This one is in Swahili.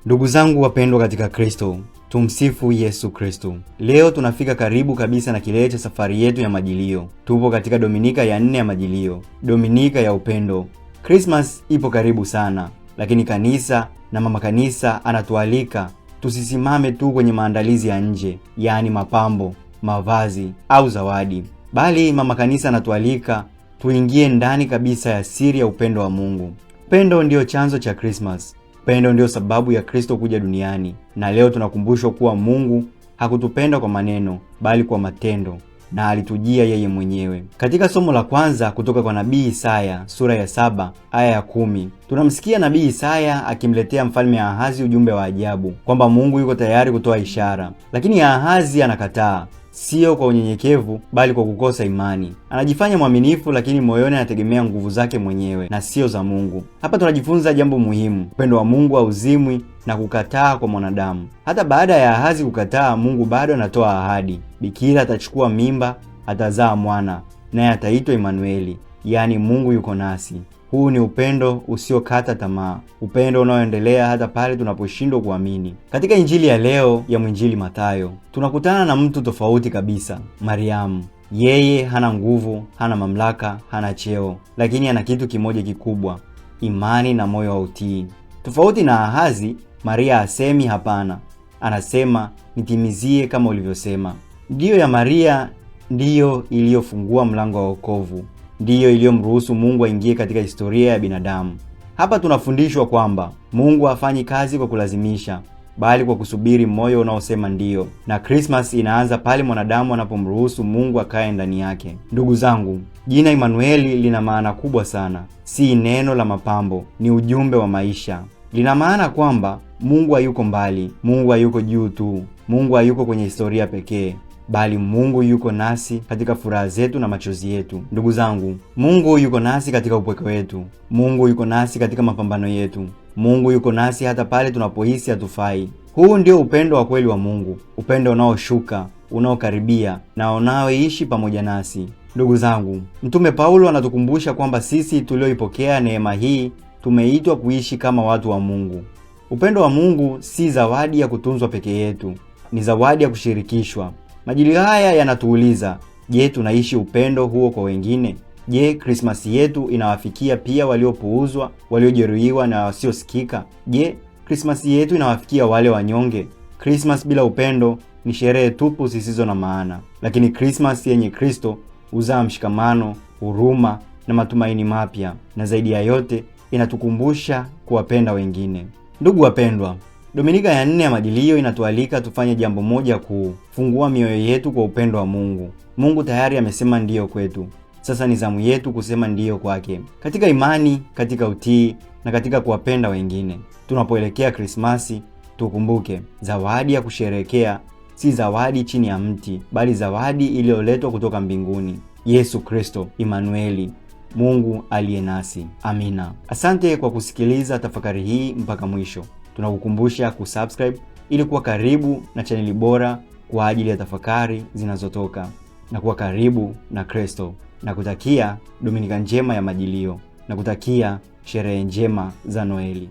Ndugu zangu wapendwa katika Kristo, tumsifu Yesu Kristo. Leo tunafika karibu kabisa na kilele cha safari yetu ya Majilio. Tupo katika Dominika ya 4 ya Majilio, Dominika ya upendo. Christmas ipo karibu sana, lakini kanisa na mama kanisa anatualika tusisimame tu kwenye maandalizi ya nje, yaani mapambo, mavazi au zawadi. Bali mama kanisa anatualika tuingie ndani kabisa ya siri ya upendo wa Mungu. Upendo ndio chanzo cha Christmas. Upendo ndio sababu ya Kristo kuja duniani. Na leo tunakumbushwa kuwa Mungu hakutupenda kwa maneno, bali kwa matendo, na alitujia yeye mwenyewe. Katika somo la kwanza kutoka kwa nabii Isaya, sura ya 7 aya ya 10, tunamsikia nabii Isaya akimletea mfalme Ahazi ujumbe wa ajabu kwamba Mungu yuko tayari kutoa ishara. Lakini Ahazi anakataa, sio kwa unyenyekevu bali kwa kukosa imani. Anajifanya mwaminifu, lakini moyoni anategemea nguvu zake mwenyewe na sio za Mungu. Hapa tunajifunza jambo muhimu: upendo wa Mungu hauzimwi na kukataa kwa mwanadamu. Hata baada ya Ahazi kukataa, Mungu bado anatoa ahadi. Bikira atachukua mimba, atazaa mwana, naye ataitwa Imanueli, yaani Mungu yuko nasi. Huu ni upendo usiokata tamaa, upendo unaoendelea hata pale tunaposhindwa kuamini. Katika injili ya leo ya mwinjili Mathayo, tunakutana na mtu tofauti kabisa, Mariamu. Yeye hana nguvu, hana mamlaka, hana cheo, lakini ana kitu kimoja kikubwa: imani na moyo wa utii. Tofauti na Ahazi, Maria hasemi hapana, anasema nitimizie kama ulivyosema. Ndiyo ya Maria ndiyo iliyofungua mlango wa wokovu, ndiyo iliyomruhusu Mungu aingie katika historia ya binadamu. Hapa tunafundishwa kwamba Mungu hafanyi kazi kwa kulazimisha, bali kwa kusubiri moyo unaosema ndiyo. Na Christmas inaanza pale mwanadamu anapomruhusu Mungu akae ndani yake. Ndugu zangu, jina Imanueli lina maana kubwa sana. Si neno la mapambo, ni ujumbe wa maisha. Lina maana kwamba Mungu hayuko mbali, Mungu hayuko juu tu, Mungu hayuko kwenye historia pekee, bali Mungu yuko nasi katika furaha zetu na machozi yetu. Ndugu zangu, Mungu yuko nasi katika upweke wetu. Mungu yuko nasi katika mapambano yetu. Mungu yuko nasi hata pale tunapohisi hatufai. Huu ndio upendo wa kweli wa Mungu, upendo unaoshuka, unaokaribia na unaoishi pamoja nasi. Ndugu zangu, Mtume Paulo anatukumbusha kwamba sisi tulioipokea neema hii tumeitwa kuishi kama watu wa Mungu. Upendo wa Mungu si zawadi ya kutunzwa peke yetu, ni zawadi ya kushirikishwa. Majilio haya yanatuuliza, je, tunaishi upendo huo kwa wengine? Je, Krismasi yetu inawafikia pia waliopuuzwa, waliojeruhiwa na wasiosikika? Je, Krismasi yetu inawafikia wale wanyonge? Krismasi bila upendo ni sherehe tupu zisizo na maana. Lakini Krismasi yenye Kristo huzaa mshikamano, huruma na matumaini mapya, na zaidi ya yote inatukumbusha kuwapenda wengine. Ndugu wapendwa, Dominika ya 4 ya Majilio inatualika tufanye jambo moja kuu: fungua mioyo yetu kwa upendo wa Mungu. Mungu tayari amesema ndiyo kwetu. Sasa ni zamu yetu kusema ndiyo kwake, katika imani, katika utii na katika kuwapenda wengine. Tunapoelekea Krismasi, tukumbuke zawadi ya kusherehekea si zawadi chini ya mti, bali zawadi iliyoletwa kutoka mbinguni: Yesu Kristo, Imanueli, Mungu aliye nasi. Amina. Asante kwa kusikiliza tafakari hii mpaka mwisho. Tunakukumbusha kusubscribe ili kuwa karibu na chaneli bora kwa ajili ya tafakari zinazotoka na kuwa karibu na Kristo. Na kutakia Dominika njema ya Majilio, na kutakia sherehe njema za Noeli.